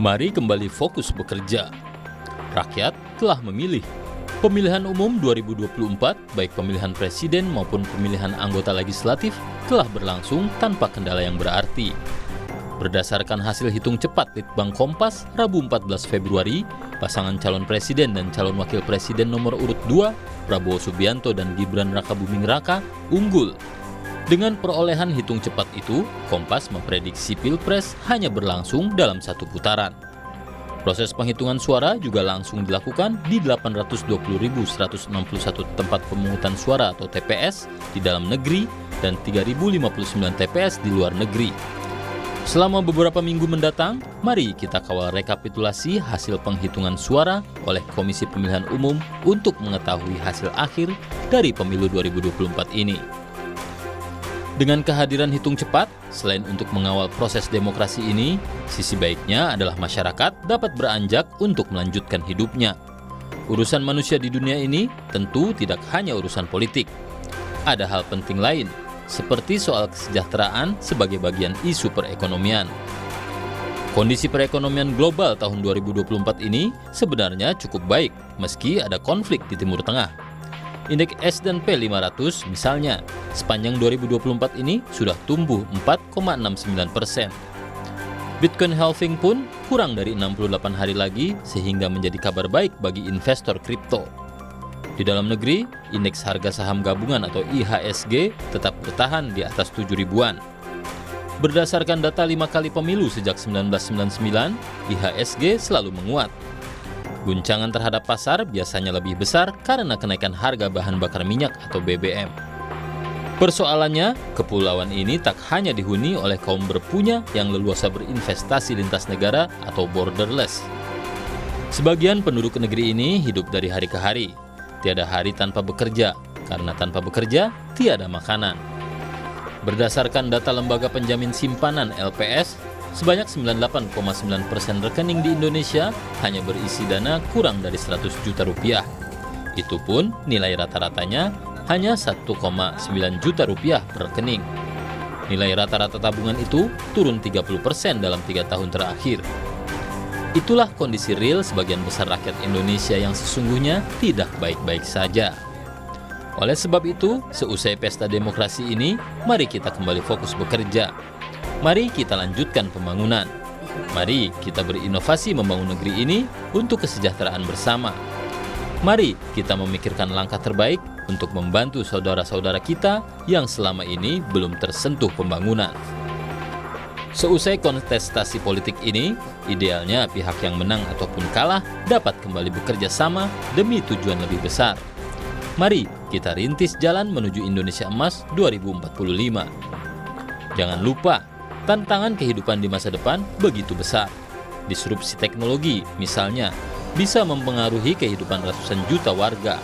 Mari kembali fokus bekerja. Rakyat telah memilih. Pemilihan umum 2024, baik pemilihan presiden maupun pemilihan anggota legislatif, telah berlangsung tanpa kendala yang berarti. Berdasarkan hasil hitung cepat Litbang Kompas, Rabu 14 Februari, pasangan calon presiden dan calon wakil presiden nomor urut 2, Prabowo Subianto dan Gibran Rakabuming Raka, unggul. Dengan perolehan hitung cepat itu, Kompas memprediksi Pilpres hanya berlangsung dalam satu putaran. Proses penghitungan suara juga langsung dilakukan di 820.161 tempat pemungutan suara atau TPS di dalam negeri dan 3.059 TPS di luar negeri. Selama beberapa minggu mendatang, mari kita kawal rekapitulasi hasil penghitungan suara oleh Komisi Pemilihan Umum untuk mengetahui hasil akhir dari pemilu 2024 ini. Dengan kehadiran hitung cepat, selain untuk mengawal proses demokrasi ini, sisi baiknya adalah masyarakat dapat beranjak untuk melanjutkan hidupnya. Urusan manusia di dunia ini tentu tidak hanya urusan politik. Ada hal penting lain, seperti soal kesejahteraan sebagai bagian isu perekonomian. Kondisi perekonomian global tahun 2024 ini sebenarnya cukup baik meski ada konflik di Timur Tengah. Indeks S&P 500 misalnya, sepanjang 2024 ini sudah tumbuh 4,69%. Bitcoin halving pun kurang dari 68 hari lagi sehingga menjadi kabar baik bagi investor kripto. Di dalam negeri, indeks harga saham gabungan atau IHSG tetap bertahan di atas 7 ribuan. Berdasarkan data 5 kali pemilu sejak 1999, IHSG selalu menguat. Guncangan terhadap pasar biasanya lebih besar karena kenaikan harga bahan bakar minyak atau BBM. Persoalannya, kepulauan ini tak hanya dihuni oleh kaum berpunya yang leluasa berinvestasi lintas negara atau borderless. Sebagian penduduk negeri ini hidup dari hari ke hari. Tiada hari tanpa bekerja, karena tanpa bekerja, tiada makanan. Berdasarkan data Lembaga Penjamin Simpanan LPS, sebanyak 98,9% rekening di Indonesia hanya berisi dana kurang dari 100 juta rupiah. Itu pun nilai rata-ratanya hanya 1,9 juta rupiah per rekening. Nilai rata-rata tabungan itu turun 30% dalam 3 tahun terakhir. Itulah kondisi real sebagian besar rakyat Indonesia yang sesungguhnya tidak baik-baik saja. Oleh sebab itu, seusai pesta demokrasi ini, mari kita kembali fokus bekerja. Mari kita lanjutkan pembangunan. Mari kita berinovasi membangun negeri ini untuk kesejahteraan bersama. Mari kita memikirkan langkah terbaik untuk membantu saudara-saudara kita yang selama ini belum tersentuh pembangunan. Seusai kontestasi politik ini, idealnya pihak yang menang ataupun kalah dapat kembali bekerja sama demi tujuan lebih besar. Mari kita rintis jalan menuju Indonesia Emas 2045. Jangan lupa, tantangan kehidupan di masa depan begitu besar. Disrupsi teknologi, misalnya, bisa mempengaruhi kehidupan ratusan juta warga.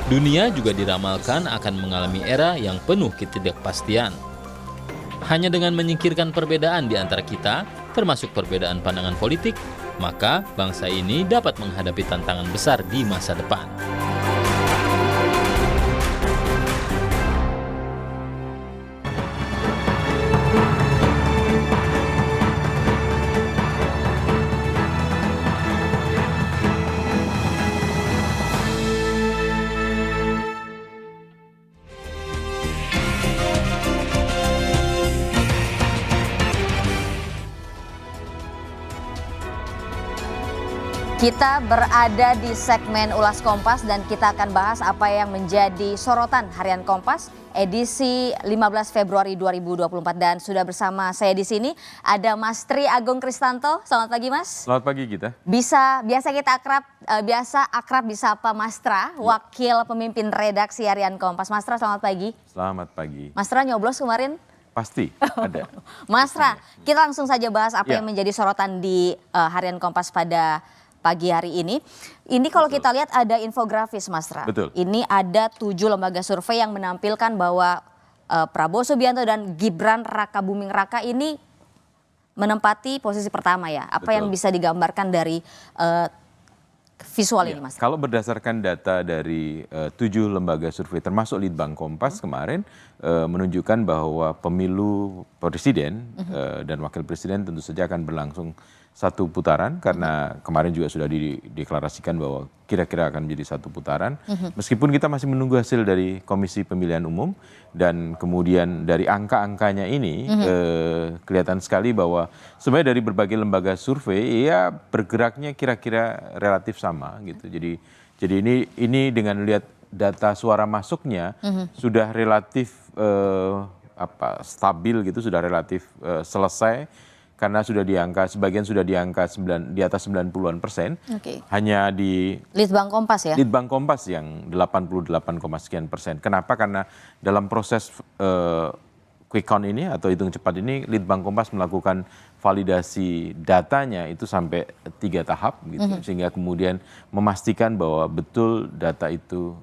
Dunia juga diramalkan akan mengalami era yang penuh ketidakpastian. Hanya dengan menyingkirkan perbedaan di antara kita, termasuk perbedaan pandangan politik, maka bangsa ini dapat menghadapi tantangan besar di masa depan. Kita berada di segmen Ulas Kompas dan kita akan bahas apa yang menjadi sorotan Harian Kompas edisi 15 Februari 2024 dan sudah bersama saya di sini ada Mas Tri Agung Kristanto. Selamat pagi Mas. Selamat pagi kita. Biasa kita akrab disapa Mas Tra, wakil pemimpin redaksi Harian Kompas. Mas Tra, selamat pagi. Selamat pagi. Mas Tra nyoblos kemarin? Pasti ada. Mas Tra, kita langsung saja bahas apa yang menjadi sorotan di Harian Kompas pada pagi hari ini. Ini kalau kita lihat ada infografis Mas Tra. Betul. Ini ada 7 lembaga survei yang menampilkan bahwa Prabowo Subianto dan Gibran Rakabuming Raka ini menempati posisi pertama ya. Apa yang bisa digambarkan dari visual ini Mas? Kalau berdasarkan data dari 7 lembaga survei termasuk Litbang Kompas kemarin menunjukkan bahwa pemilu presiden dan wakil presiden tentu saja akan berlangsung satu putaran karena kemarin juga sudah dideklarasikan bahwa kira-kira akan menjadi satu putaran. Meskipun kita masih menunggu hasil dari Komisi Pemilihan Umum dan kemudian dari angka-angkanya ini kelihatan sekali bahwa sebenarnya dari berbagai lembaga survei ya bergeraknya kira-kira relatif sama gitu. Jadi ini dengan lihat data suara masuknya sudah relatif stabil gitu, sudah relatif selesai. Karena sudah sebagian sudah di angka di atas 90-an%. Hanya di Litbang Kompas ya? Litbang Kompas yang 88, sekian persen. Kenapa? Karena dalam proses quick count ini atau hitung cepat ini, Litbang Kompas melakukan validasi datanya itu sampai 3 tahap gitu, sehingga kemudian memastikan bahwa betul data itu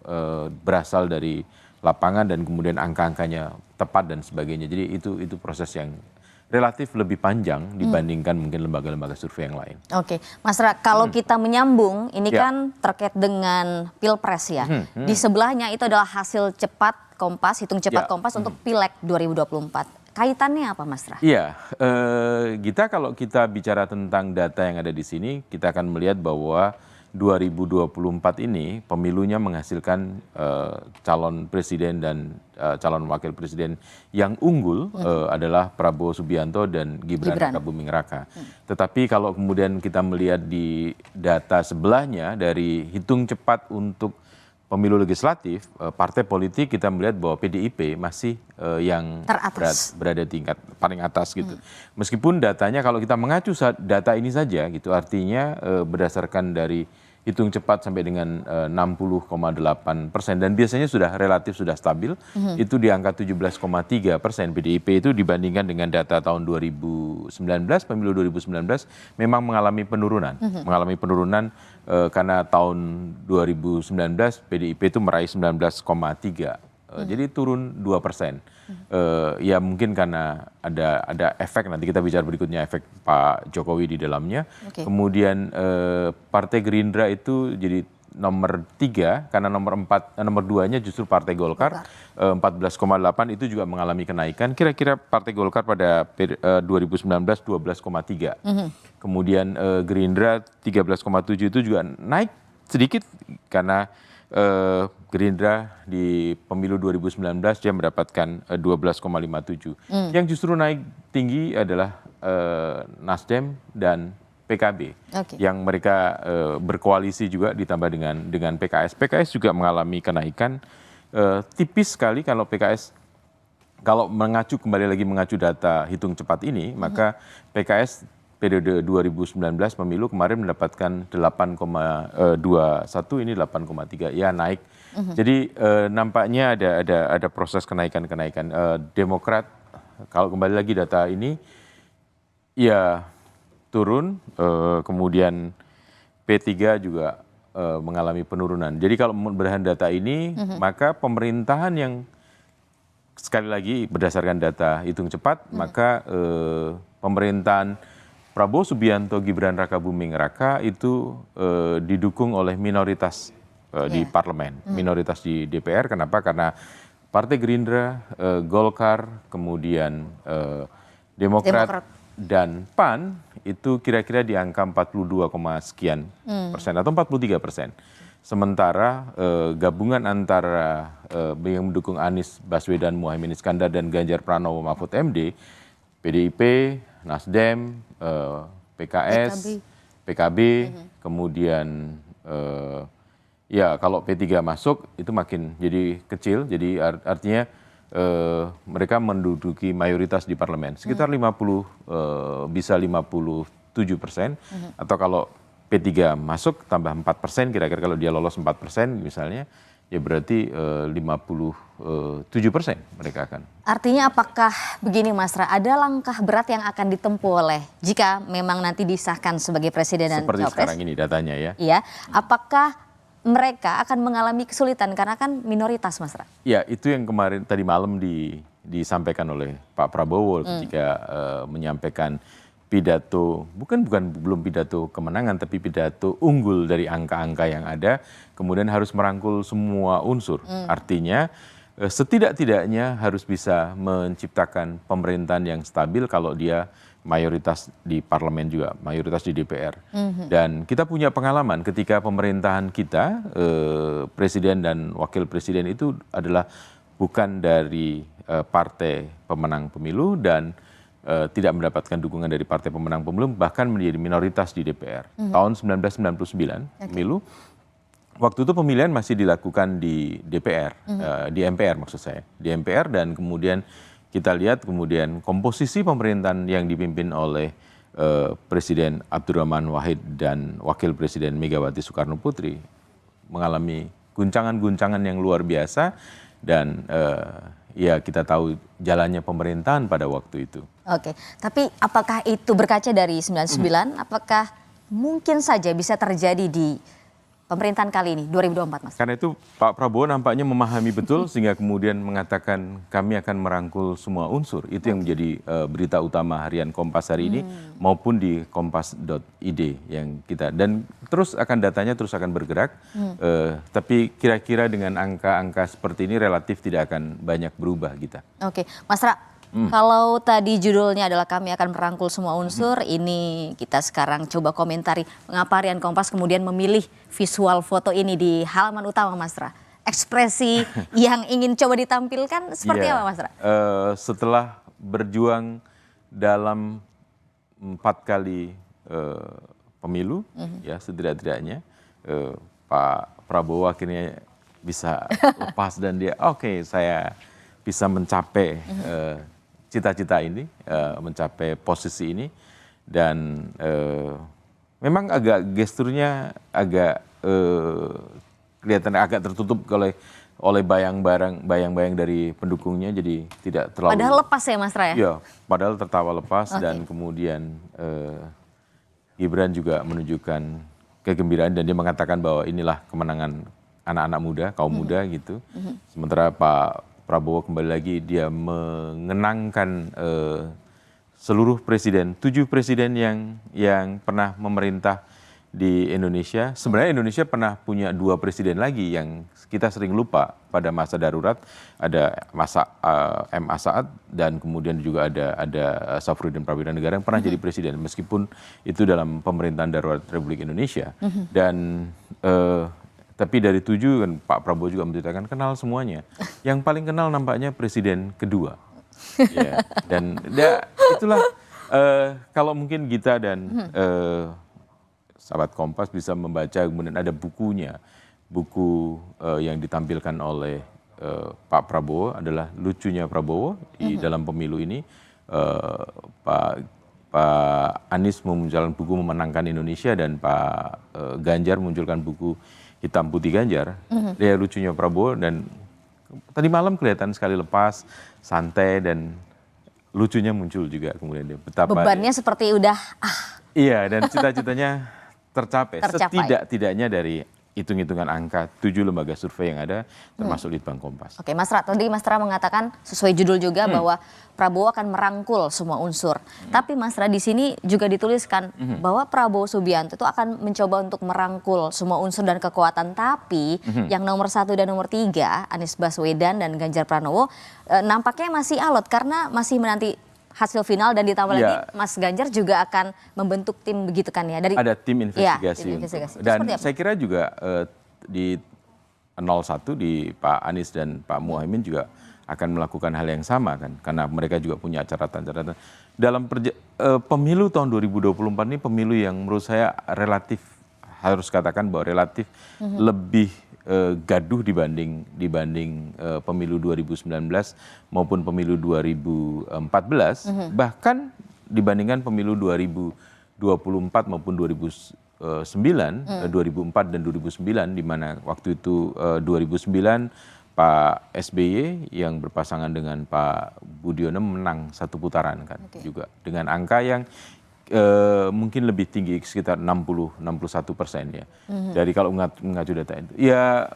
berasal dari lapangan dan kemudian angka-angkanya tepat dan sebagainya. Jadi itu proses yang relatif lebih panjang dibandingkan mungkin lembaga-lembaga survei yang lain. Oke, Mas Ra, kalau kita menyambung, ini kan terkait dengan Pilpres ya. Di sebelahnya itu adalah hasil cepat Kompas, hitung cepat Kompas untuk Pileg 2024. Kaitannya apa, Mas Ra? Iya, kalau kita bicara tentang data yang ada di sini, kita akan melihat bahwa 2024 ini pemilunya menghasilkan calon presiden dan calon wakil presiden yang unggul adalah Prabowo Subianto dan Gibran Rakabuming Raka. Tetapi kalau kemudian kita melihat di data sebelahnya dari hitung cepat untuk pemilu legislatif, partai politik kita melihat bahwa PDIP masih yang berada tingkat paling atas gitu. Meskipun datanya kalau kita mengacu data ini saja gitu, artinya berdasarkan dari hitung cepat sampai dengan 60,8% dan biasanya sudah stabil, itu di angka 17,3% PDIP itu dibandingkan dengan data tahun 2019, pemilu 2019 memang mengalami penurunan karena tahun 2019 PDIP itu meraih 19,3%. Jadi turun 2%. Ya mungkin karena ada efek, nanti kita bicara berikutnya efek Pak Jokowi di dalamnya. Kemudian Partai Gerindra itu jadi nomor 3 karena nomor 2-nya justru Partai Golkar 14,8 itu juga mengalami kenaikan. Kira-kira Partai Golkar pada 2019 12,3. Kemudian Gerindra 13,7 itu juga naik sedikit karena Gerindra di pemilu 2019 dia mendapatkan 12,57. Yang justru naik tinggi adalah Nasdem dan PKB yang mereka berkoalisi juga ditambah dengan PKS. PKS juga mengalami kenaikan tipis sekali kalau PKS. Kalau kembali lagi mengacu data hitung cepat ini, maka PKS periode 2019 pemilu kemarin mendapatkan 8,21, ini 8,3, ya naik. Jadi nampaknya ada proses kenaikan. Demokrat kalau kembali lagi data ini ya turun, kemudian P3 juga mengalami penurunan. Jadi kalau berdasarkan data ini, maka pemerintahan yang sekali lagi berdasarkan data hitung cepat, maka pemerintahan Prabowo Subianto Gibran Rakabuming Raka itu didukung oleh minoritas di parlemen, minoritas di DPR. Kenapa? Karena Partai Gerindra, Golkar, kemudian Demokrat dan PAN itu kira-kira di angka 42, sekian persen atau 43%. Sementara gabungan antara yang mendukung Anies Baswedan, Muhaimin Iskandar dan Ganjar Pranowo Mahfud MD, PDIP, Nasdem, PKS, PKB, kemudian ya kalau P3 masuk itu makin jadi kecil, jadi artinya mereka menduduki mayoritas di parlemen, sekitar bisa 57%, atau kalau P3 masuk tambah 4%, kira-kira kalau dia lolos 4% misalnya, ya berarti 57% mereka akan. Artinya apakah begini Mas Ra, ada langkah berat yang akan ditempuh oleh jika memang nanti disahkan sebagai presiden dan seperti cawapres? Sekarang ini datanya ya. Iya, apakah mereka akan mengalami kesulitan karena kan minoritas Mas Ra? Ya, itu yang kemarin tadi malam disampaikan oleh Pak Prabowo ketika menyampaikan pidato, belum pidato kemenangan, tapi pidato unggul dari angka-angka yang ada, kemudian harus merangkul semua unsur. Artinya setidak-tidaknya harus bisa menciptakan pemerintahan yang stabil kalau dia mayoritas di parlemen juga, mayoritas di DPR. Dan kita punya pengalaman ketika pemerintahan kita, presiden dan wakil presiden itu adalah bukan dari partai pemenang pemilu dan tidak mendapatkan dukungan dari partai pemenang pemilu, bahkan menjadi minoritas di DPR. Tahun 1999 pemilu, waktu itu pemilihan masih dilakukan di DPR, di MPR maksud saya, di MPR, dan kemudian kita lihat kemudian komposisi pemerintahan yang dipimpin oleh Presiden Abdurrahman Wahid dan Wakil Presiden Megawati Soekarno Putri mengalami guncangan-guncangan yang luar biasa, dan ya kita tahu jalannya pemerintahan pada waktu itu. Oke, tapi apakah itu berkaca dari 99, apakah mungkin saja bisa terjadi di pemerintahan kali ini, 2024, Mas? Karena itu Pak Prabowo nampaknya memahami betul sehingga kemudian mengatakan kami akan merangkul semua unsur. Itu yang menjadi berita utama harian Kompas hari ini maupun di kompas.id yang kita, dan terus akan datanya terus akan bergerak. Tapi kira-kira dengan angka-angka seperti ini relatif tidak akan banyak berubah kita. Oke, Mas Ra, kalau tadi judulnya adalah kami akan merangkul semua unsur, ini kita sekarang coba komentari mengapa harian Kompas kemudian memilih visual foto ini di halaman utama, Mas Ra. Ekspresi yang ingin coba ditampilkan seperti apa, Mas Ra? Setelah berjuang dalam 4 kali pemilu, ya setidak-tidaknya Pak Prabowo akhirnya bisa lepas dan dia oke, saya bisa mencapai cita-cita ini, mencapai posisi ini, dan memang agak gesturnya agak kelihatan agak tertutup oleh bayang-bayang dari pendukungnya, jadi tidak terlalu. Padahal lepas ya, Mas Ra ya? Iya, padahal tertawa lepas. Dan kemudian Gibran juga menunjukkan kegembiraan dan dia mengatakan bahwa inilah kemenangan anak-anak muda, kaum muda gitu. Sementara Pak Prabowo kembali lagi dia mengenangkan seluruh presiden, 7 presiden yang pernah memerintah di Indonesia. Sebenarnya Indonesia pernah punya 2 presiden lagi yang kita sering lupa pada masa darurat. Ada masa M.A. Saad dan kemudian juga ada Safruddin Prawiranegara yang pernah jadi presiden meskipun itu dalam pemerintahan darurat Republik Indonesia. Dan tapi dari 7 kan Pak Prabowo juga menceritakan kenal semuanya. Yang paling kenal nampaknya presiden kedua. Ya, dan ya, itulah kalau mungkin kita dan sahabat Kompas bisa membaca, kemudian ada bukunya. Buku yang ditampilkan oleh Pak Prabowo adalah Lucunya Prabowo di dalam pemilu ini. Pak Anies memunculkan buku Memenangkan Indonesia dan Pak Ganjar memunculkan buku Hitam Putih Ganjar. Dia Lucunya Prabowo, dan tadi malam kelihatan sekali lepas, santai, dan lucunya muncul juga kemudian dia betapa bebannya seperti udah iya, dan cita-citanya tercapai. Tercapai. Setidak-tidaknya dari hitung-hitungan angka 7 lembaga survei yang ada, termasuk Litbang Kompas. Oke, Mas Ra, tadi Mas Ra mengatakan sesuai judul juga bahwa Prabowo akan merangkul semua unsur. Tapi Mas Ra, di sini juga dituliskan bahwa Prabowo Subianto itu akan mencoba untuk merangkul semua unsur dan kekuatan. Tapi yang nomor 1 dan nomor 3, Anies Baswedan dan Ganjar Pranowo, nampaknya masih alot karena masih menanti hasil final, dan ditambah lagi Mas Ganjar juga akan membentuk tim begitu kan ya? Ada tim investigasi. Tim investigasi. Dan saya kira juga di 01 di Pak Anies dan Pak Muhaimin juga akan melakukan hal yang sama kan, karena mereka juga punya catatan-catatan. Dalam pemilu tahun 2024 ini pemilu yang menurut saya relatif, harus katakan bahwa relatif lebih gaduh dibanding pemilu 2019 maupun pemilu 2014, bahkan dibandingkan pemilu 2024 maupun 2004 dan 2009, di mana waktu itu 2009 Pak SBY yang berpasangan dengan Pak Budiono menang 1 putaran kan, juga dengan angka yang mungkin lebih tinggi, sekitar 61% ya. Dari kalau mengacu data itu. Ya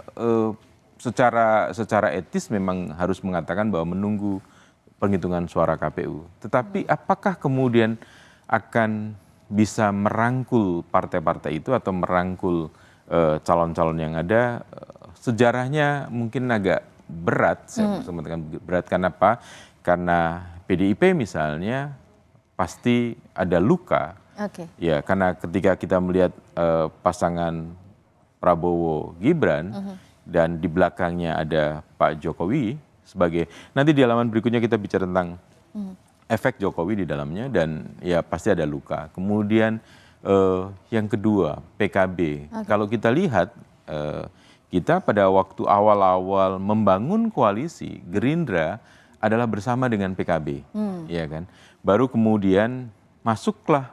secara etis memang harus mengatakan bahwa menunggu penghitungan suara KPU. Tetapi apakah kemudian akan bisa merangkul partai-partai itu atau merangkul calon-calon yang ada? Sejarahnya mungkin agak berat, saya mengatakan berat. Kenapa? Karena PDIP misalnya pasti ada luka. Oke. Ya, karena ketika kita melihat pasangan Prabowo Gibran dan di belakangnya ada Pak Jokowi sebagai, nanti di halaman berikutnya kita bicara tentang efek Jokowi di dalamnya, dan ya pasti ada luka. Kemudian yang kedua PKB. Kalau kita lihat kita pada waktu awal-awal membangun koalisi, Gerindra adalah bersama dengan PKB, ya kan. Baru kemudian masuklah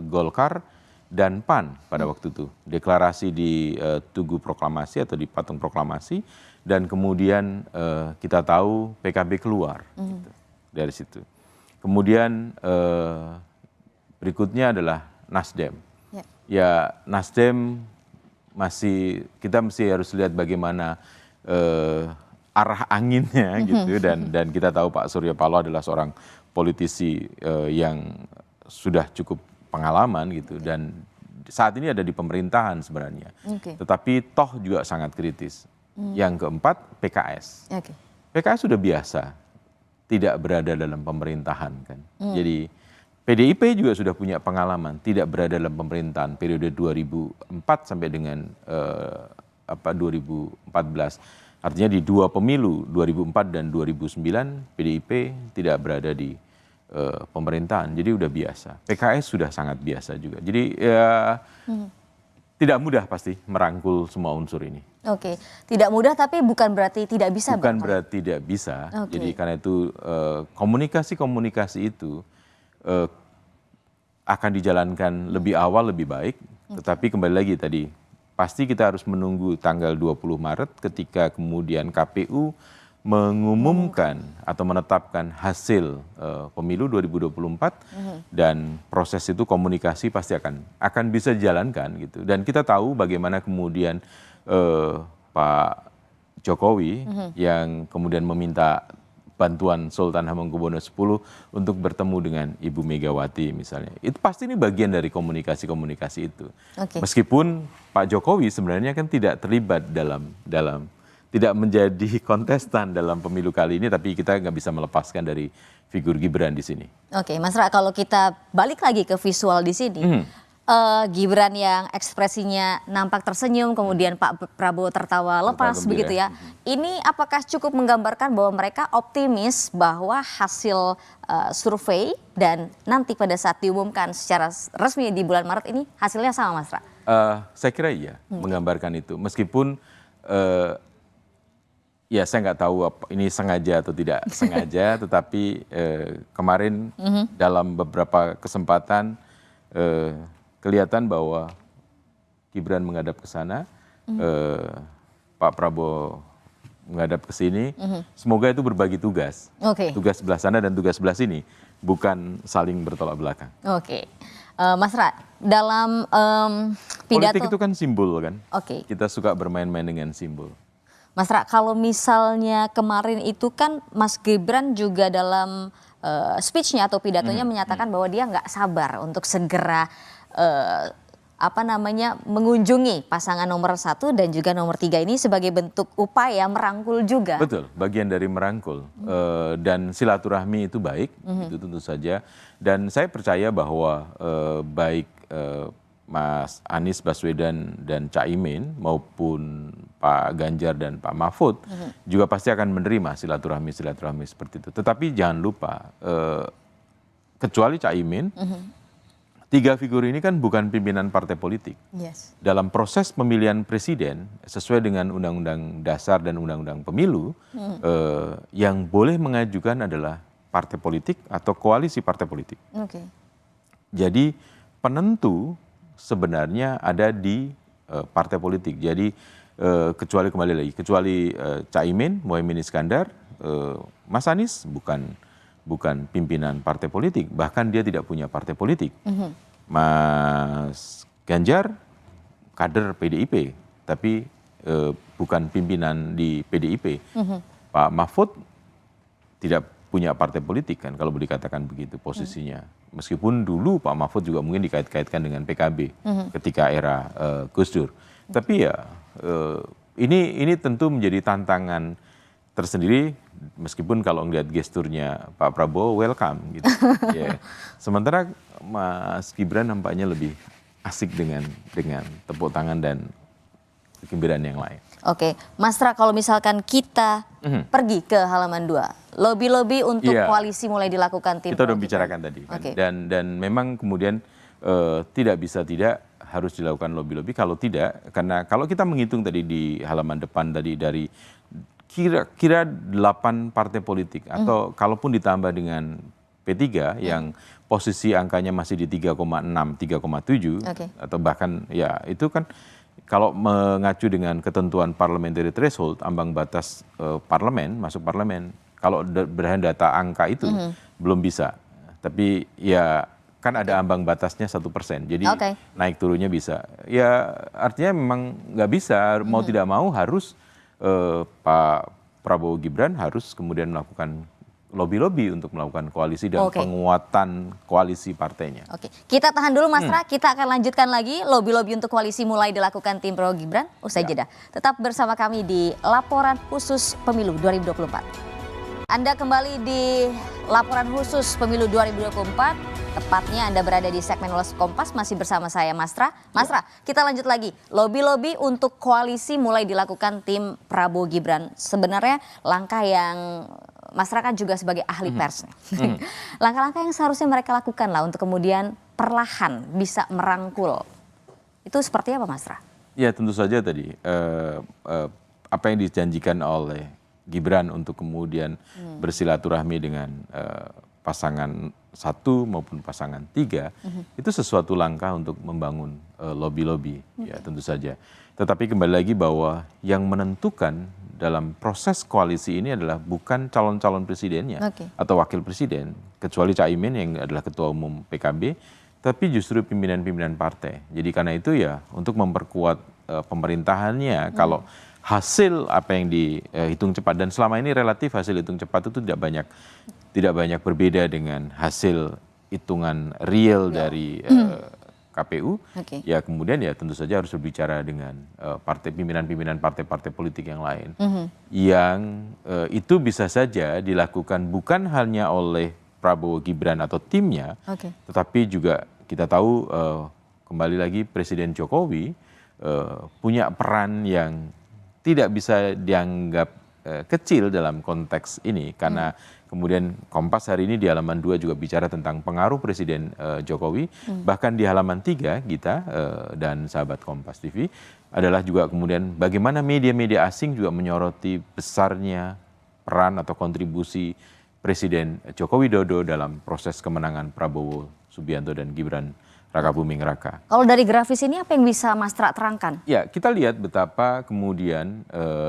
Golkar dan PAN pada waktu itu, deklarasi di Tugu Proklamasi atau di Patung Proklamasi, dan kemudian kita tahu PKB keluar gitu, dari situ. Kemudian berikutnya adalah Nasdem. Ya Nasdem kita mesti harus lihat bagaimana arah anginnya gitu, dan kita tahu Pak Surya Paloh adalah seorang politisi yang sudah cukup pengalaman gitu, dan saat ini ada di pemerintahan sebenarnya. Tetapi toh juga sangat kritis. Yang keempat PKS. PKS sudah biasa tidak berada dalam pemerintahan kan. Jadi PDIP juga sudah punya pengalaman tidak berada dalam pemerintahan periode 2004 sampai dengan 2014. Artinya di dua pemilu 2004 dan 2009 PDIP tidak berada di pemerintahan. Jadi udah biasa. PKS sudah sangat biasa juga. Jadi ya tidak mudah pasti merangkul semua unsur ini. Oke, tidak mudah tapi bukan berarti tidak bisa. Bukan berarti tidak bisa. Jadi karena itu komunikasi itu akan dijalankan lebih awal lebih baik, tetapi kembali lagi tadi pasti kita harus menunggu tanggal 20 Maret ketika kemudian KPU mengumumkan atau menetapkan hasil pemilu 2024 dan proses itu komunikasi pasti akan bisa dijalankan gitu. Dan kita tahu bagaimana kemudian Pak Jokowi yang kemudian meminta bantuan Sultan Hamengkubuwono X untuk bertemu dengan Ibu Megawati misalnya. Itu pasti ini bagian dari komunikasi itu. Meskipun Pak Jokowi sebenarnya kan tidak terlibat dalam tidak menjadi kontestan dalam pemilu kali ini, tapi kita nggak bisa melepaskan dari figur Gibran di sini. Oke, Mas Ra, kalau kita balik lagi ke visual di sini, Gibran yang ekspresinya nampak tersenyum, kemudian Pak Prabowo tertawa lepas begitu ya. Ini apakah cukup menggambarkan bahwa mereka optimis bahwa hasil survei dan nanti pada saat diumumkan secara resmi di bulan Maret ini hasilnya sama, Mas Ra? Saya kira iya, menggambarkan itu. Meskipun ya saya nggak tahu ini sengaja atau tidak sengaja, tetapi kemarin dalam beberapa kesempatan kelihatan bahwa Gibran menghadap ke sana, Pak Prabowo menghadap ke sini. Semoga itu berbagi tugas, tugas sebelah sana dan tugas sebelah sini, bukan saling bertolak belakang. Mas Ra, dalam pidato politik itu kan simbol kan, kita suka bermain-main dengan simbol. Mas Ra, kalau misalnya kemarin itu kan Mas Gibran juga dalam speech-nya atau pidatonya menyatakan bahwa dia nggak sabar untuk segera mengunjungi pasangan nomor 1 dan juga nomor 3 ini sebagai bentuk upaya merangkul juga. Betul, bagian dari merangkul dan silaturahmi itu baik, itu tentu saja. Dan saya percaya bahwa baik Mas Anies Baswedan dan Caimin maupun Pak Ganjar dan Pak Mahfud juga pasti akan menerima silaturahmi seperti itu. Tetapi jangan lupa, kecuali Caimin, 3 figur ini kan bukan pimpinan partai politik. Dalam proses pemilihan presiden sesuai dengan Undang-Undang Dasar dan Undang-Undang Pemilu, yang boleh mengajukan adalah partai politik atau koalisi partai politik. Jadi penentu sebenarnya ada di partai politik. Jadi kecuali Caimin, Muhaimin Iskandar, Mas Anies bukan pimpinan partai politik, bahkan dia tidak punya partai politik. Mas Ganjar kader PDIP, tapi bukan pimpinan di PDIP. Pak Mahfud tidak punya partai politik kan, kalau boleh dikatakan begitu posisinya. Meskipun dulu Pak Mahfud juga mungkin dikait-kaitkan dengan PKB ketika era Gus Dur. Tapi ya ini tentu menjadi tantangan tersendiri, meskipun kalau ngeliat gesturnya Pak Prabowo welcome gitu. Ya. Sementara Mas Gibran nampaknya lebih asik dengan tepuk tangan dan kegembiraan yang lain. Oke, Mas Tra, kalau misalkan kita pergi ke halaman 2, lobi-lobi untuk Iya. koalisi mulai dilakukan tim Kita udah Pro Gibran. bicarakan tadi kan. Oke. Dan memang kemudian tidak bisa tidak harus dilakukan lobby-lobby. Kalau tidak, karena kalau kita menghitung tadi di halaman depan tadi dari kira-kira 8 partai politik atau kalaupun ditambah dengan P3 yang posisi angkanya masih di 3,6, 3,7 Oke. atau bahkan ya itu kan kalau mengacu dengan ketentuan parliamentary threshold, ambang batas parlemen, masuk parlemen, kalau berdasarkan data angka itu belum bisa. Tapi ya kan ada ambang batasnya 1%, jadi Oke. naik turunnya bisa. Ya artinya memang nggak bisa, mau tidak mau harus Pak Prabowo Gibran harus kemudian melakukan lobby-lobby untuk melakukan koalisi dan Oke. penguatan koalisi partainya. Oke, kita tahan dulu Mas Tra, kita akan lanjutkan lagi lobi-lobi untuk koalisi mulai dilakukan tim Pro Gibran usai jeda. Tetap bersama kami di Laporan Khusus Pemilu 2024. Anda kembali di Laporan Khusus Pemilu 2024. Tepatnya Anda berada di segmen Ulas Kompas, masih bersama saya Mas Tra. Mas Tra, kita lanjut lagi. Lobi-lobi untuk koalisi mulai dilakukan tim Prabowo Gibran. Sebenarnya langkah yang Mas Tra kan juga sebagai ahli pers. Langkah-langkah yang seharusnya mereka lakukan lah untuk kemudian perlahan bisa merangkul. Itu seperti apa Mas Tra? Ya tentu saja tadi apa yang dijanjikan oleh Gibran untuk kemudian bersilaturahmi dengan pasangan 1 maupun pasangan 3 itu sesuatu langkah untuk membangun lobby-lobby ya tentu saja. Tetapi kembali lagi bahwa yang menentukan dalam proses koalisi ini adalah bukan calon-calon presidennya atau wakil presiden, kecuali Caimin yang adalah ketua umum PKB, tapi justru pimpinan-pimpinan partai. Jadi karena itu ya untuk memperkuat pemerintahannya, kalau hasil apa yang dihitung cepat, dan selama ini relatif hasil hitung cepat itu tidak banyak berbeda dengan hasil hitungan real dari KPU, ya kemudian ya tentu saja harus berbicara dengan pimpinan-pimpinan partai-partai politik yang lain, yang itu bisa saja dilakukan bukan hanya oleh Prabowo Gibran atau timnya, tetapi juga kita tahu kembali lagi Presiden Jokowi punya peran yang tidak bisa dianggap kecil dalam konteks ini, karena kemudian Kompas hari ini di halaman 2 juga bicara tentang pengaruh Presiden Jokowi, bahkan di halaman 3 kita dan sahabat Kompas TV adalah juga kemudian bagaimana media-media asing juga menyoroti besarnya peran atau kontribusi Presiden Joko Widodo dalam proses kemenangan Prabowo Subianto dan Gibran Raka Buming Raka. Kalau dari grafis ini apa yang bisa Mas Tra terangkan? Ya, kita lihat betapa kemudian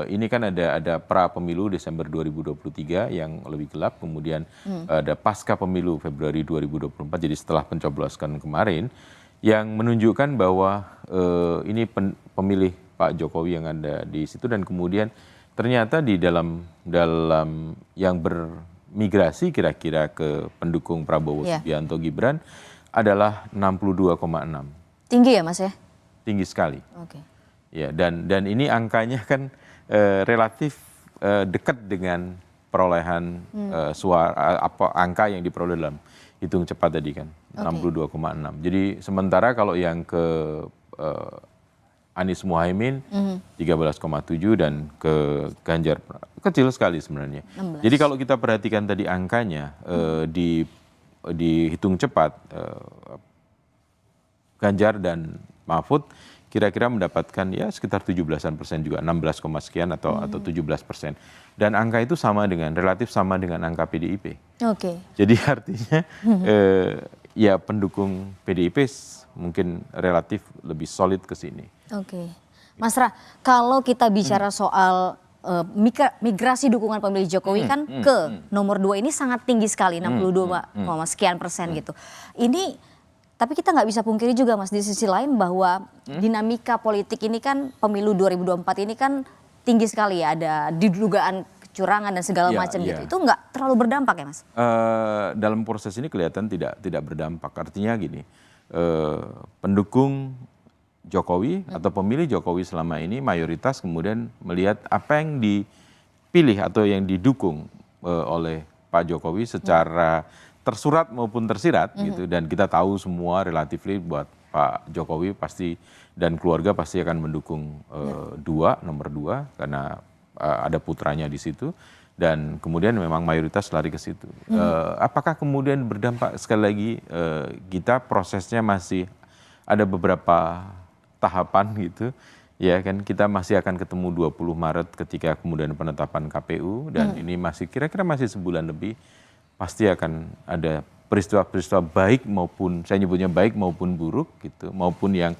ini kan ada pra pemilu Desember 2023 yang lebih gelap, kemudian ada pasca pemilu Februari 2024, jadi setelah pencoblosan kemarin, yang menunjukkan bahwa ini pemilih Pak Jokowi yang ada di situ, dan kemudian ternyata di dalam yang bermigrasi kira-kira ke pendukung Prabowo Subianto Gibran adalah 62,6. Tinggi ya Mas ya? Tinggi sekali. Oke. Ya, dan ini angkanya kan relatif dekat dengan perolehan suara angka yang diperoleh dalam hitung cepat tadi kan, 62,6. Jadi sementara kalau yang ke Anies Muhaimin 13,7 dan ke Ganjar kecil sekali sebenarnya. 16. Jadi kalau kita perhatikan tadi angkanya dihitung cepat, Ganjar dan Mahfud kira-kira mendapatkan ya sekitar 17% juga, 16, sekian atau 17%. Dan angka itu relatif sama dengan angka PDIP. Jadi artinya ya pendukung PDIP mungkin relatif lebih solid ke sini. Mas Ra, kalau kita bicara soal migrasi dukungan pemilih Jokowi kan ke nomor 2 ini sangat tinggi sekali, 62, sekian persen gitu. Ini tapi kita nggak bisa pungkiri juga Mas, di sisi lain bahwa dinamika politik ini kan pemilu 2024 ini kan tinggi sekali ya, ada didugaan kecurangan dan segala macam gitu. Itu nggak terlalu berdampak ya Mas? Dalam proses ini kelihatan tidak berdampak. Artinya gini, pendukung Jokowi atau pemilih Jokowi selama ini mayoritas kemudian melihat apa yang dipilih dipilih atau yang didukung oleh Pak Jokowi secara tersurat maupun tersirat gitu, dan kita tahu semua relatifly buat Pak Jokowi pasti dan keluarga pasti akan mendukung nomor dua karena ada putranya di situ dan kemudian memang mayoritas lari ke situ. Apakah kemudian berdampak sekali lagi kita prosesnya masih ada beberapa tahapan gitu. Ya kan, kita masih akan ketemu 20 Maret ketika kemudian penetapan KPU dan ini masih kira-kira masih sebulan lebih pasti akan ada peristiwa-peristiwa baik maupun saya nyebutnya baik maupun buruk gitu, maupun yang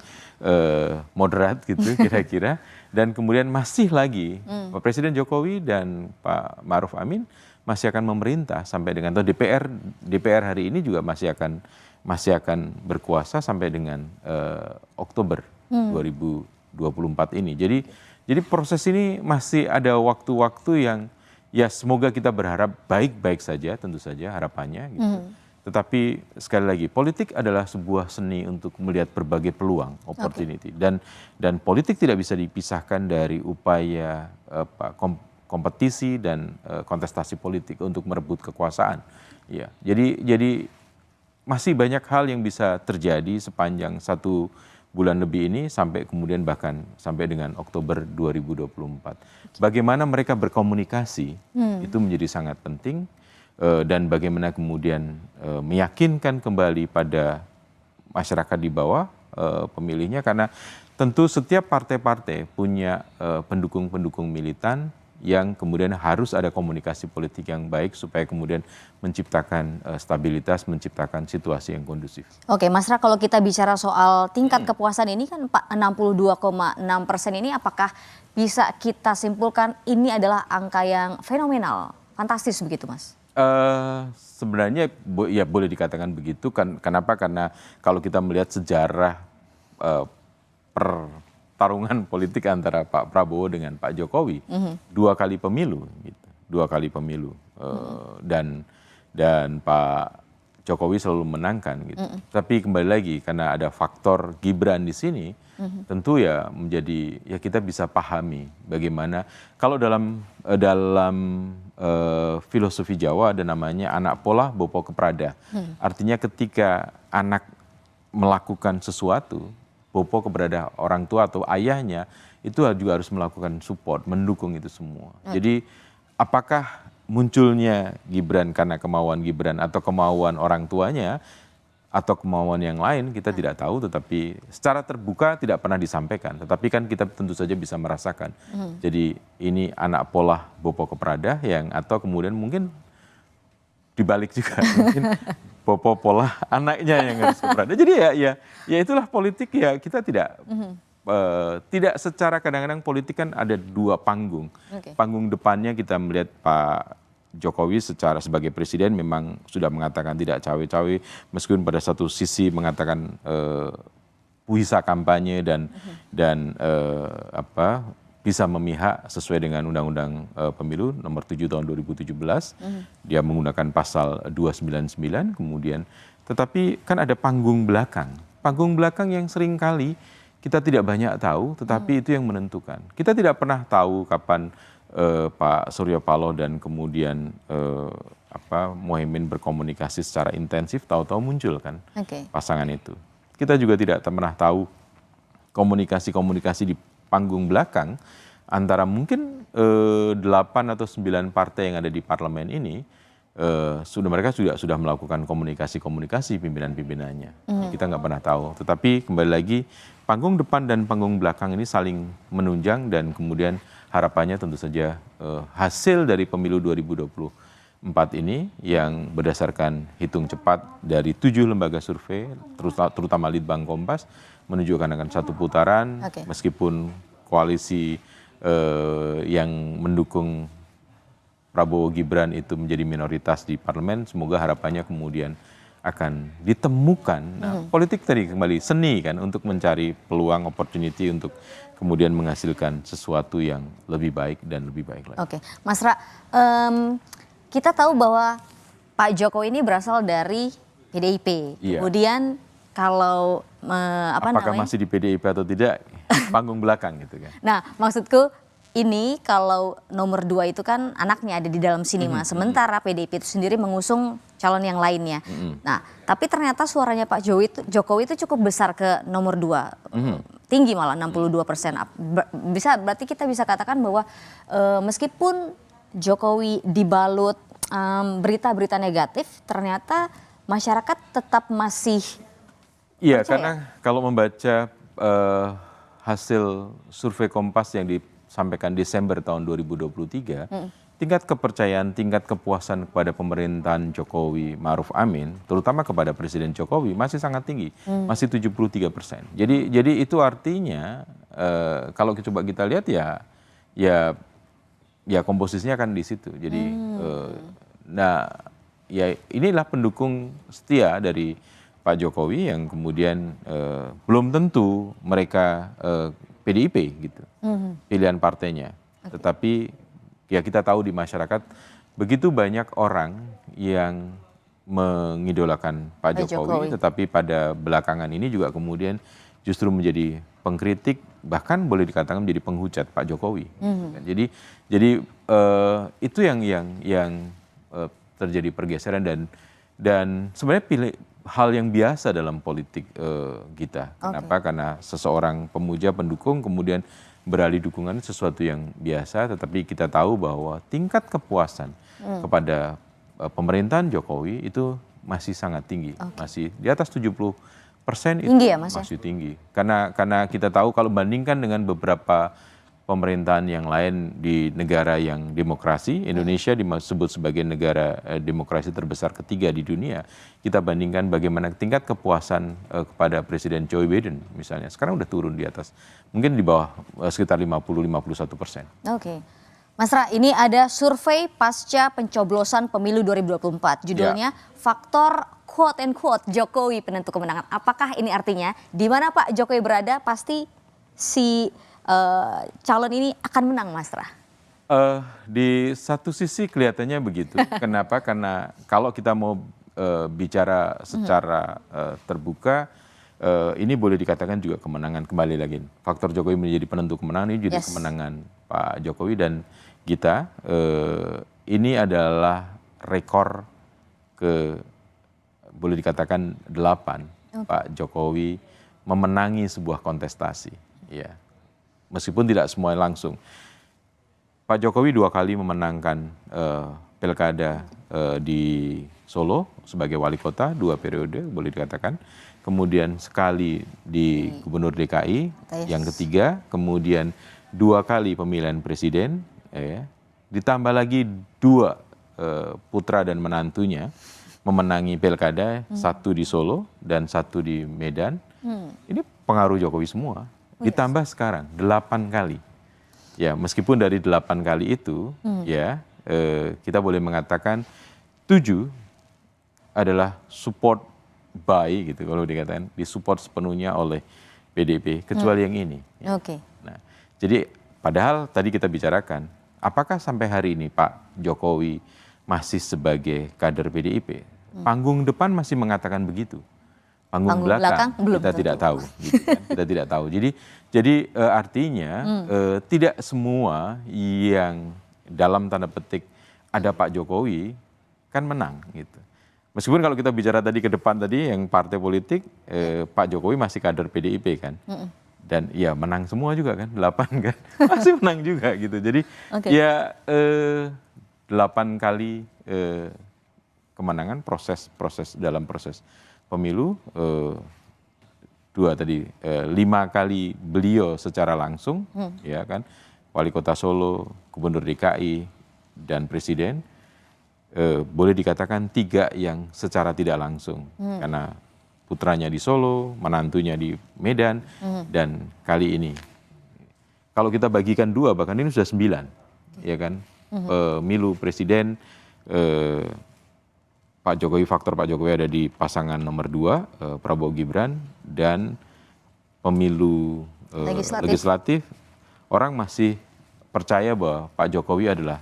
moderat gitu kira-kira, dan kemudian masih lagi Pak Presiden Jokowi dan Pak Ma'ruf Amin masih akan memerintah sampai dengan atau DPR hari ini juga masih akan berkuasa sampai dengan Oktober 2024 ini. Jadi proses ini masih ada waktu-waktu yang ya semoga kita berharap baik-baik saja, tentu saja harapannya gitu. Tetapi sekali lagi politik adalah sebuah seni untuk melihat berbagai peluang, opportunity, dan politik tidak bisa dipisahkan dari upaya kompetisi dan kontestasi politik untuk merebut kekuasaan. Ya, jadi masih banyak hal yang bisa terjadi sepanjang 1 bulan lebih ini sampai kemudian bahkan sampai dengan Oktober 2024. Bagaimana mereka berkomunikasi itu menjadi sangat penting dan bagaimana kemudian meyakinkan kembali pada masyarakat di bawah pemilihnya, karena tentu setiap partai-partai punya pendukung-pendukung militan yang kemudian harus ada komunikasi politik yang baik supaya kemudian menciptakan stabilitas, menciptakan situasi yang kondusif. Oke, Mas Ra, kalau kita bicara soal tingkat kepuasan ini kan 62,6% ini, apakah bisa kita simpulkan ini adalah angka yang fenomenal, fantastis begitu, Mas? Sebenarnya ya boleh dikatakan begitu kan. Kenapa? Karena kalau kita melihat sejarah pertarungan politik antara Pak Prabowo dengan Pak Jokowi, 2 kali pemilu gitu, 2 kali pemilu dan Pak Jokowi selalu menangkan gitu. Tapi kembali lagi karena ada faktor Gibran di sini, tentu ya menjadi ya kita bisa pahami bagaimana kalau dalam filosofi Jawa ada namanya anak pola bopo keprada. Artinya ketika anak melakukan sesuatu, bopo kepada orang tua atau ayahnya itu juga harus melakukan support, mendukung itu semua. Jadi apakah munculnya Gibran karena kemauan Gibran atau kemauan orang tuanya atau kemauan yang lain kita tidak tahu, tetapi secara terbuka tidak pernah disampaikan. Tetapi kan kita tentu saja bisa merasakan. Jadi ini anak pola bopo keprada yang atau kemudian mungkin dibalik juga mungkin bopo pola anaknya yang harus keprada. Jadi ya itulah politik ya, kita tidak secara kadang-kadang politik kan ada 2 panggung. Panggung depannya kita melihat Pak Jokowi sebagai presiden memang sudah mengatakan tidak cawe-cawe, meskipun pada satu sisi mengatakan puisa kampanye dan bisa memihak sesuai dengan Undang-Undang Pemilu nomor 7 tahun 2017. Dia menggunakan pasal 299 kemudian, tetapi kan ada panggung belakang. Panggung belakang yang seringkali kita tidak banyak tahu, tetapi itu yang menentukan. Kita tidak pernah tahu kapan Pak Surya Paloh dan kemudian Muhaimin berkomunikasi secara intensif, tahu-tahu muncul kan pasangan itu. Kita juga tidak pernah tahu komunikasi-komunikasi di panggung belakang antara mungkin 8 atau 9 partai yang ada di parlemen ini. Mereka sudah melakukan komunikasi pimpinan-pimpinannya. Kita nggak pernah tahu. Tetapi kembali lagi panggung depan dan panggung belakang ini saling menunjang dan kemudian harapannya tentu saja hasil dari pemilu 2024 ini yang berdasarkan hitung cepat dari 7 lembaga survei, terutama Litbang Kompas, menunjukkan akan 1 putaran, meskipun koalisi yang mendukung Prabowo Gibran itu menjadi minoritas di parlemen, semoga harapannya kemudian akan ditemukan. Nah, politik tadi kembali seni kan untuk mencari peluang, opportunity untuk kemudian menghasilkan sesuatu yang lebih baik dan lebih baik lagi. Oke, Mas Ra, kita tahu bahwa Pak Jokowi ini berasal dari PDIP. Iya. Kemudian kalau apakah masih di PDIP atau tidak, panggung belakang gitu kan. Nah, maksudku ini kalau nomor 2 itu kan anaknya ada di dalam sini Mas. Sementara PDIP itu sendiri mengusung calon yang lainnya. Nah, tapi ternyata suaranya Pak Jokowi itu cukup besar ke nomor 2. Tinggi malah 62%. Berarti kita bisa katakan bahwa meskipun Jokowi dibalut berita-berita negatif, ternyata masyarakat tetap masih Iya, percaya. karena kalau membaca hasil survei Kompas yang disampaikan Desember tahun 2023, tingkat kepercayaan, tingkat kepuasan kepada pemerintahan Jokowi Ma'ruf Amin, terutama kepada Presiden Jokowi masih sangat tinggi, masih 73%. Jadi itu artinya kalau coba kita lihat ya komposisinya kan di situ. Jadi nah ya inilah pendukung setia dari Pak Jokowi yang kemudian belum tentu mereka PDIP gitu, pilihan partainya. Tetapi ya kita tahu di masyarakat begitu banyak orang yang mengidolakan Pak Jokowi, tetapi pada belakangan ini juga kemudian justru menjadi pengkritik, bahkan boleh dikatakan menjadi penghujat Pak Jokowi. Jadi itu yang terjadi pergeseran dan sebenarnya hal yang biasa dalam politik kita. Kenapa? Karena seseorang pemuja, pendukung, kemudian beralih dukungan sesuatu yang biasa, tetapi kita tahu bahwa tingkat kepuasan kepada pemerintahan Jokowi itu masih sangat tinggi, masih di atas 70% itu Tinggi ya, Mas, ya? masih tinggi. Karena kita tahu kalau bandingkan dengan beberapa pemerintahan yang lain di negara yang demokrasi, Indonesia disebut sebagai negara demokrasi terbesar ketiga di dunia. Kita bandingkan bagaimana tingkat kepuasan kepada Presiden Joe Biden misalnya, sekarang udah turun di atas, mungkin di bawah sekitar 50-51%. Oke. Mas Ra, ini ada survei pasca pencoblosan pemilu 2024. Judulnya Faktor quote and quote Jokowi penentu kemenangan. Apakah ini artinya di mana Pak Jokowi berada pasti si calon ini akan menang, Mas Ra? Di satu sisi kelihatannya begitu. Kenapa? Karena kalau kita mau bicara secara terbuka, ini boleh dikatakan juga kemenangan kembali lagi. Faktor Jokowi menjadi penentu kemenangan ini juga kemenangan Pak Jokowi dan kita. Ini adalah rekor boleh dikatakan 8 Pak Jokowi memenangi sebuah kontestasi. Ya. Meskipun tidak semua langsung. Pak Jokowi 2 kali memenangkan pilkada di Solo sebagai wali kota, 2 periode boleh dikatakan. Kemudian sekali di Gubernur DKI, yang ketiga. Kemudian 2 kali pemilihan presiden. Ditambah lagi 2 putra dan menantunya memenangi pilkada, 1 di Solo dan 1 di Medan. Ini pengaruh Jokowi semua. Ditambah sekarang 8 kali. Ya, meskipun dari 8 kali itu kita boleh mengatakan 7 adalah support by gitu kalau dikatakan, disupport sepenuhnya oleh PDIP kecuali yang ini. Nah, jadi padahal tadi kita bicarakan apakah sampai hari ini Pak Jokowi masih sebagai kader PDIP? Panggung depan masih mengatakan begitu. Panggung belakang kita tidak tahu, gitu kan? Kita tidak tahu. Jadi artinya tidak semua yang dalam tanda petik ada Pak Jokowi kan menang gitu. Meskipun kalau kita bicara tadi ke depan tadi yang partai politik Pak Jokowi masih kader PDIP kan, dan ya menang semua juga kan, 8 kan masih menang juga gitu. Jadi ya 8 kali kemenangan dalam proses pemilu, 2 tadi 5 kali beliau secara langsung, ya kan, wali kota Solo, gubernur DKI dan presiden. Boleh dikatakan 3 yang secara tidak langsung, karena putranya di Solo, menantunya di Medan, dan kali ini kalau kita bagikan 2 bahkan ini sudah 9, ya kan, pemilu presiden. Faktor Pak Jokowi ada di pasangan nomor 2, Prabowo Gibran, dan pemilu legislatif, orang masih percaya bahwa Pak Jokowi adalah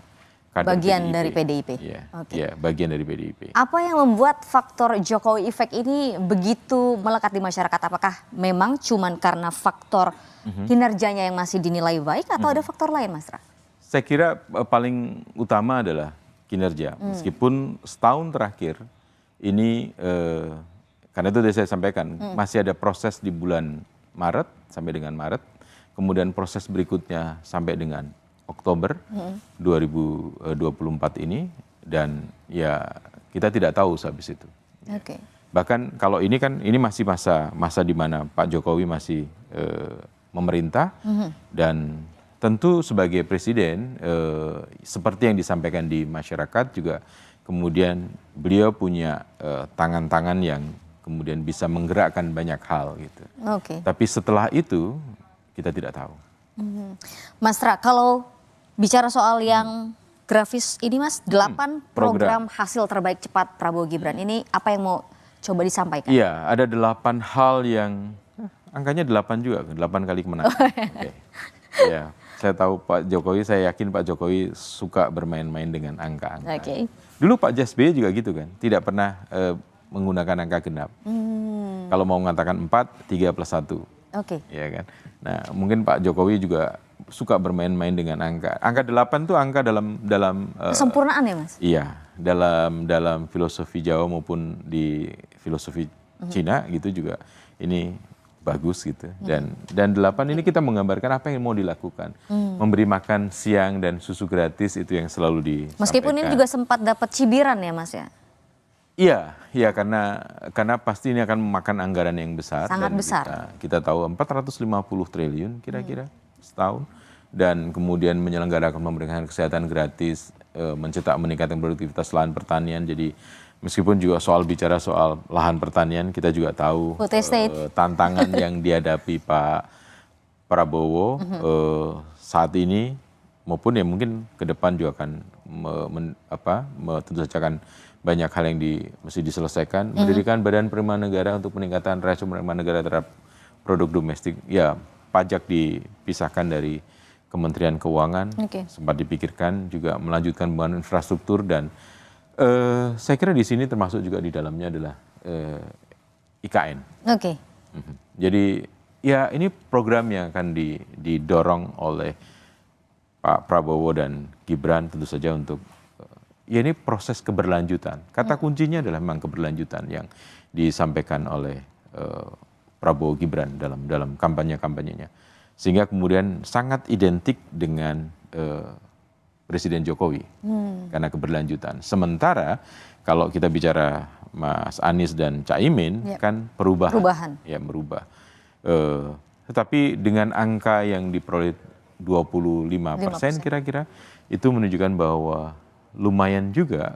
kader Bagian dari PDIP. Iya, Oke. iya, bagian dari PDIP. Apa yang membuat faktor Jokowi Effect ini begitu melekat di masyarakat? Apakah memang cuman karena faktor kinerjanya yang masih dinilai baik atau ada faktor lain, Mas Ra? Saya kira paling utama adalah kinerja. Meskipun setahun terakhir ini, karena itu tadi saya sampaikan, masih ada proses di bulan Maret sampai dengan Maret, kemudian proses berikutnya sampai dengan Oktober 2024 ini, dan ya kita tidak tahu sehabis itu. Oke. Bahkan kalau ini kan ini masih masa di mana Pak Jokowi masih memerintah, dan tentu sebagai presiden seperti yang disampaikan di masyarakat juga, kemudian beliau punya tangan-tangan yang kemudian bisa menggerakkan banyak hal gitu. Oke. Tapi setelah itu kita tidak tahu. Mas Ra, kalau bicara soal yang grafis ini, Mas, 8 program hasil terbaik cepat Prabowo Gibran ini, apa yang mau coba disampaikan? Iya, ada 8 hal yang angkanya 8 juga, 8 kali kemenangan. Oke. Ya, saya tahu Pak Jokowi, saya yakin Pak Jokowi suka bermain-main dengan angka-angka. Oke. Dulu Pak SBY juga gitu kan, tidak pernah menggunakan angka genap. Kalau mau mengatakan 4, 3 plus 1. Oke. Ya kan. Nah, mungkin Pak Jokowi juga suka bermain-main dengan angka. Angka 8 itu angka dalam Kesempurnaan ya, Mas? iya, dalam filosofi Jawa maupun di filosofi Cina gitu juga ini bagus gitu. Dan 8 ini kita menggambarkan apa yang mau dilakukan. Memberi makan siang dan susu gratis itu yang selalu disampaikan. Meskipun ini juga sempat dapat cibiran ya, Mas ya? Iya, karena pasti ini akan memakan anggaran yang besar. Sangat dan besar. Kita tahu 450 triliun kira-kira setahun. Dan kemudian menyelenggarakan pemerintahan kesehatan gratis, meningkatkan produktivitas lahan pertanian. Jadi meskipun juga bicara soal lahan pertanian, kita juga tahu tantangan yang dihadapi Pak Prabowo saat ini, maupun ya mungkin ke depan juga akan tentu saja akan banyak hal yang mesti diselesaikan. Mendirikan Badan Penerimaan Negara untuk peningkatan rasio penerimaan negara terhadap produk domestik. Ya, pajak dipisahkan dari Kementerian Keuangan. Sempat dipikirkan juga melanjutkan pembangunan infrastruktur, dan saya kira di sini termasuk juga di dalamnya adalah IKN. Oke. Jadi ya ini program yang akan didorong oleh Pak Prabowo dan Gibran tentu saja untuk ya ini proses keberlanjutan. Kata kuncinya adalah memang keberlanjutan yang disampaikan oleh Prabowo Gibran dalam kampanye-kampanyenya. Sehingga kemudian sangat identik dengan Presiden Jokowi karena keberlanjutan. Sementara kalau kita bicara Mas Anies dan Caimin kan perubahan. Ya, merubah. Tetapi dengan angka yang diperoleh 25% kira-kira, itu menunjukkan bahwa lumayan juga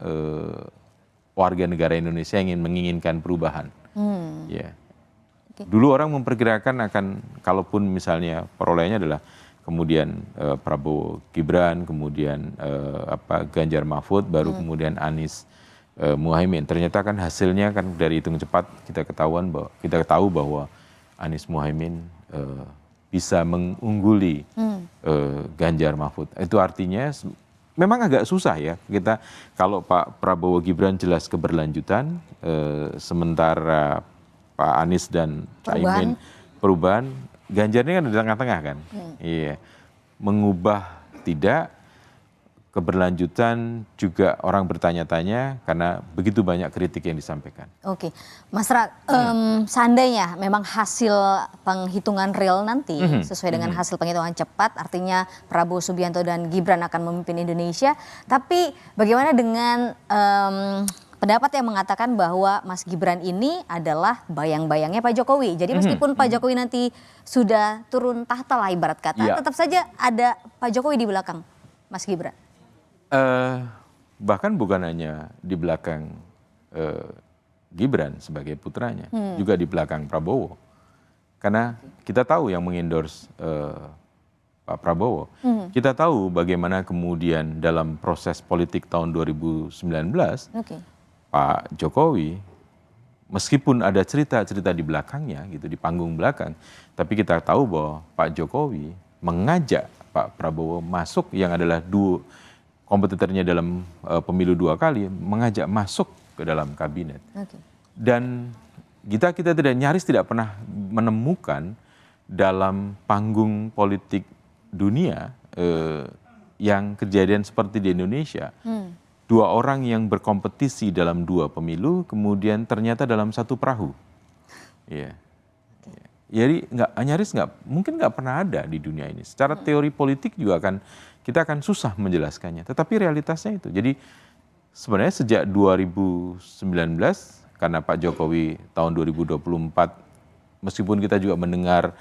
warga negara Indonesia yang menginginkan perubahan. Ya. Dulu orang memperkirakan akan, kalaupun misalnya perolehannya adalah kemudian Prabowo Gibran, kemudian Ganjar Mahfud, baru kemudian Anies Muhaimin. Ternyata kan hasilnya kan dari hitung cepat kita tahu bahwa Anies Muhaimin bisa mengungguli Ganjar Mahfud. Itu artinya memang agak susah ya kita, kalau Pak Prabowo Gibran jelas keberlanjutan, sementara Pak Anies dan Caimin perubahan, Ganjar ini kan di tengah-tengah kan. Iya. Mengubah tidak, keberlanjutan juga orang bertanya-tanya karena begitu banyak kritik yang disampaikan. Oke, Mas Ra, seandainya memang hasil penghitungan real nanti sesuai dengan hasil penghitungan cepat, artinya Prabowo Subianto dan Gibran akan memimpin Indonesia. Tapi bagaimana dengan pendapat yang mengatakan bahwa Mas Gibran ini adalah bayang-bayangnya Pak Jokowi. Jadi meskipun Pak Jokowi nanti sudah turun tahta lah ibarat kata, tetap saja ada Pak Jokowi di belakang Mas Gibran. Bahkan bukan hanya di belakang Gibran sebagai putranya, juga di belakang Prabowo. Karena kita tahu yang mengendorse Pak Prabowo. Kita tahu bagaimana kemudian dalam proses politik tahun 2019, Pak Jokowi, meskipun ada cerita-cerita di belakangnya, gitu, di panggung belakang, tapi kita tahu bahwa Pak Jokowi mengajak Pak Prabowo masuk yang adalah duo kompetitornya dalam pemilu 2 kali mengajak masuk ke dalam kabinet. Oke. Dan kita nyaris tidak pernah menemukan dalam panggung politik dunia yang kejadian seperti di Indonesia. 2 orang yang berkompetisi dalam 2 pemilu kemudian ternyata dalam satu perahu. Iya. Jadi mungkin nggak pernah ada di dunia ini. Secara teori politik juga kita akan susah menjelaskannya. Tetapi realitasnya itu. Jadi sebenarnya sejak 2019 karena Pak Jokowi tahun 2024 meskipun kita juga mendengar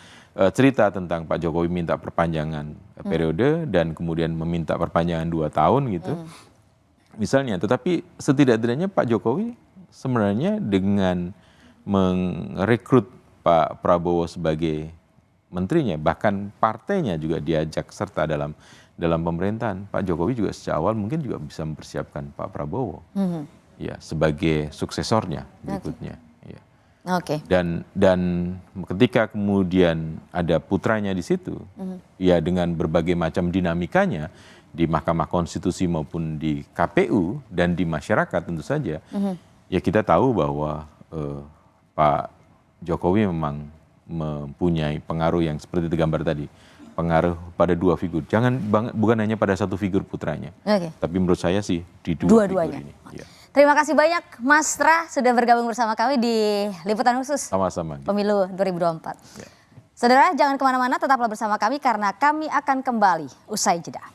cerita tentang Pak Jokowi minta perpanjangan periode dan kemudian meminta perpanjangan 2 tahun gitu. Misalnya, tetapi setidak-tidaknya Pak Jokowi sebenarnya dengan merekrut Pak Prabowo sebagai menterinya, bahkan partainya juga diajak serta dalam pemerintahan. Pak Jokowi juga sejak awal mungkin juga bisa mempersiapkan Pak Prabowo ya sebagai suksesornya berikutnya. Ya. Oke. Dan ketika kemudian ada putranya di situ, ya dengan berbagai macam dinamikanya di Mahkamah Konstitusi maupun di KPU dan di masyarakat tentu saja, ya kita tahu bahwa Pak Jokowi memang mempunyai pengaruh yang seperti digambar tadi, pengaruh pada 2 figur. Bukan hanya pada satu figur putranya, tapi menurut saya sih di dua-duanya ini. Ya. Terima kasih banyak Mas Tra sudah bergabung bersama kami di Liputan Khusus Sama-sama. Pemilu 2024. Ya. Saudara jangan kemana-mana, tetaplah bersama kami karena kami akan kembali usai jeda.